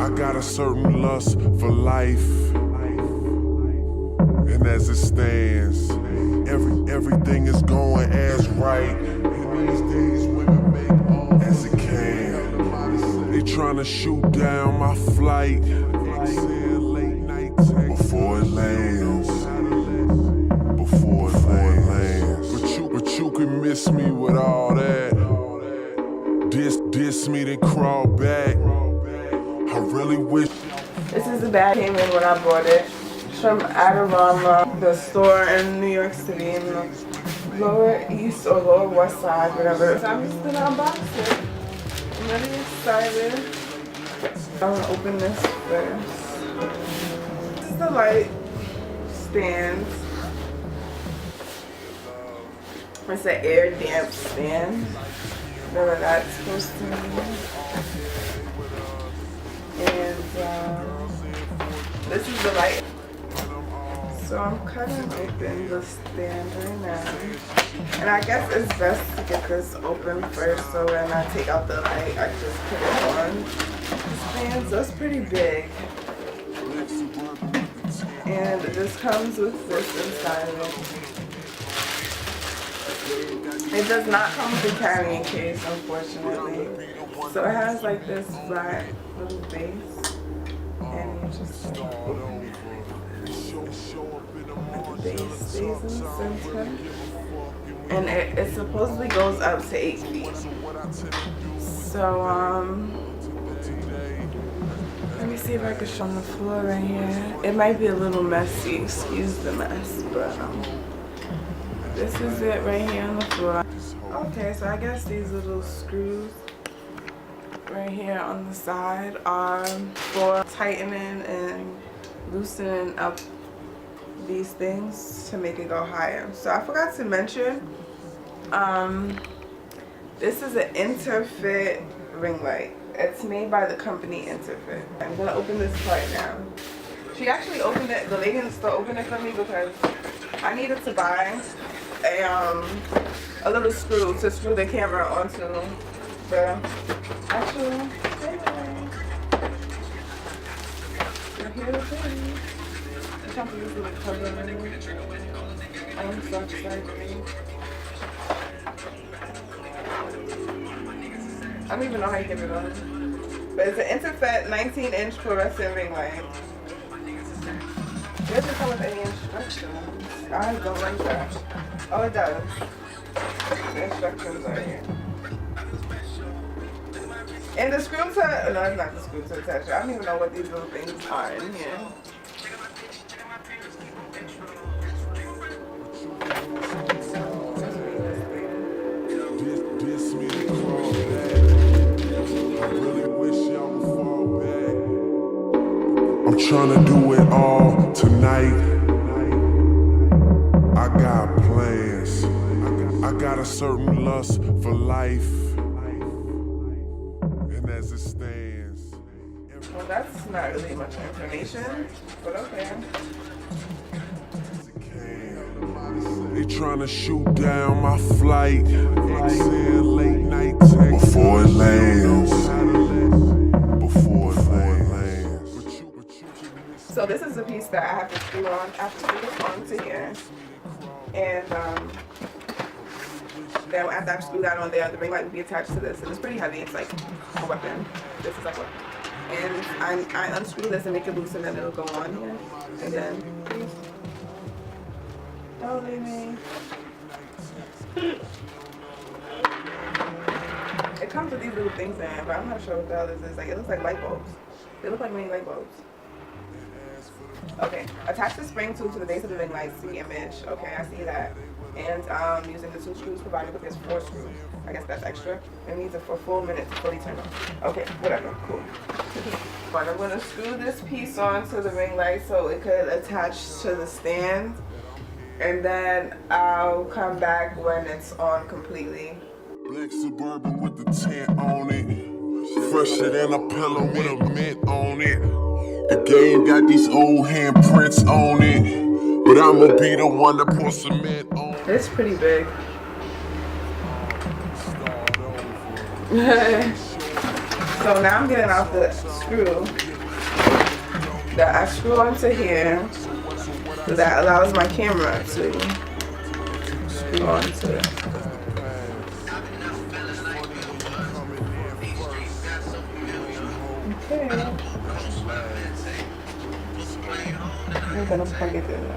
I got a certain lust for life, and as it stands, everything is going as right. And these days women make all as it can. They tryna shoot down my flight before it lands. Before it lands. But you can miss me with all that. Diss me, then crawl back. I really wish. This is the bag came in when I bought it. It's from Adorama, the store in New York City, in the Lower East or Lower West Side, whatever. So I'm just gonna unbox it. I'm really excited. I'm gonna open this first. This is the light stand. It's an air damp stand. Whatever that's supposed to mean. And this is the light. So I'm cutting open the stand right now. And I guess it's best to get this open first, so when I take out the light, I just put it on. The stand, so it's pretty big. And this comes with this inside of it. It does not come with a carrying case, unfortunately. So it has like this flat little base, and you just the base stays in the center, and it supposedly goes up to 8 feet. So let me see if I can show on the floor right here. It might be a little messy, excuse the mess, but this is it right here on the floor. Okay, so I guess these little screws right here on the side are for tightening and loosening up these things to make it go higher. So I forgot to mention, this is an Interfit ring light. It's made by the company Interfit. I'm gonna open this part now. She actually opened it, the lady in the store opened it for me because I needed to buy a little screw to screw the camera onto the actual thing. Here it is. I can't believe this little cover. I'm so excited. I don't even know how you get it on. But it's an Interfit 19-inch fluorescent ring light. It doesn't come with any instructions. I don't like that. Oh, it does. The instructions are here. And the screw to, no, it's not the screw to attach it. I don't even know what these little things are in here. I'm trying to do it all tonight. I got plans. I got a certain lust for life. And as it stands. Well, that's not really much information, but okay. They trying to shoot down my flight. Late night before it lands. Before it lands. So this is the piece that I have to screw on. I have to screw this onto here. And then after I screw that on there, the ring light will be attached to this. And it's pretty heavy. It's like a weapon. This is like a weapon. And I unscrew this and make it loose, and then it'll go on here. And then, don't leave me. It comes with these little things in it, but I'm not sure what the hell this is. Like, it looks like light bulbs. They look like mini light bulbs. Okay, attach the spring tube to the base of the ring light, see image. Okay, I see that. And using the 2 screws provided with this 4 screws. I guess that's extra. It needs a full minute to fully turn on. Okay, whatever, cool. But I'm gonna screw this piece onto the ring light so it could attach to the stand. And then I'll come back when it's on completely. Black Suburban with the tent on it. Fresher than a pillow with a mint on it. The game got these old handprints on it. But I'ma be the one to pour cement on it. It's pretty big. So now I'm getting out the screw that I screw onto here. So that allows my camera to screw onto it. Okay. I'm gonna plug it in now.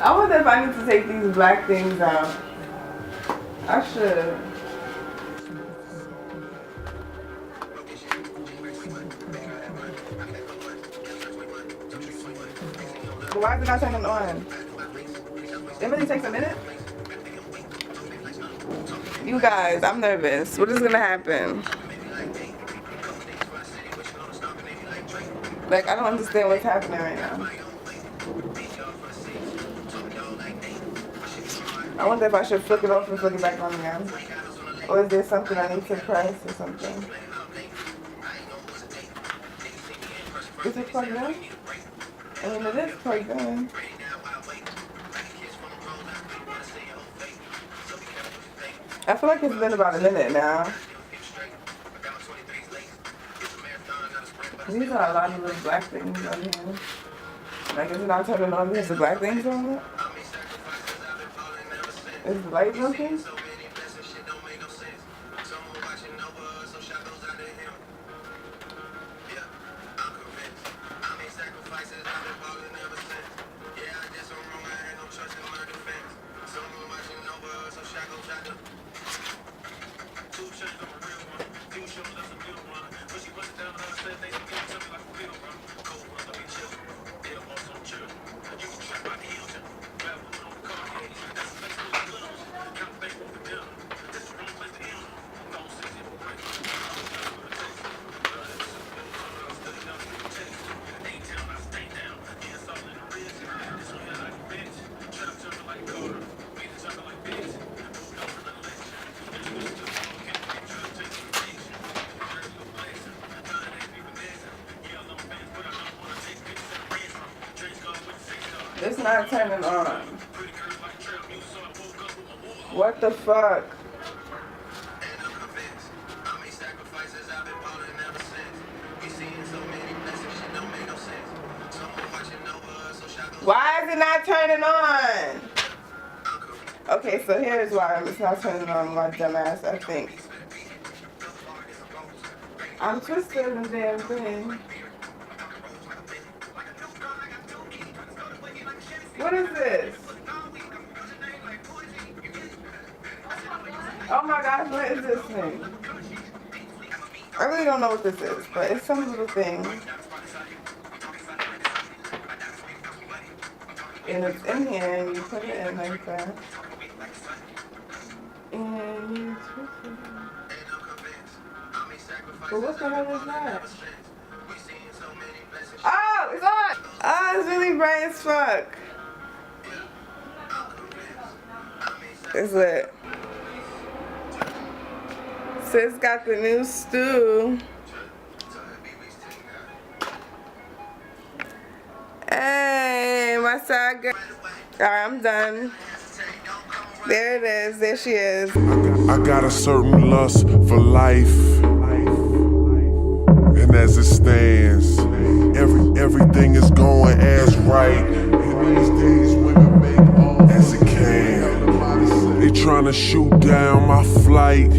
I wonder if I need to take these black things out. I should. But why is it not turning on? It really takes a minute? You guys, I'm nervous. What is gonna happen? Like, I don't understand what's happening right now. I wonder if I should flip it off and flip it back on again. Or is there something I need to press or something? Is it plugged in? I mean, it is plugged in. I feel like it's been about a minute now. These are a lot of little black things on here. Like, is it not turning on because the black things on it? Is the light working? It's not turning on. What the fuck? Why is it not turning on? Okay, so here's why it's not turning on, my dumbass, I think. I'm twisting the damn thing. What is this? Oh my gosh, what is this thing? I really don't know what this is, but it's some little thing. And it's in here, and you put it in like that. And you twist it. But what the hell is that? Oh, it's on! Oh, it's really bright as fuck. It's lit. Sis got the new stew. Hey, my side girl. Alright, I'm done. There it is. There she is. I got a certain lust for life, and as it stands, everything is going as right. And these days, women make all as it can. They tryna shoot down my flight.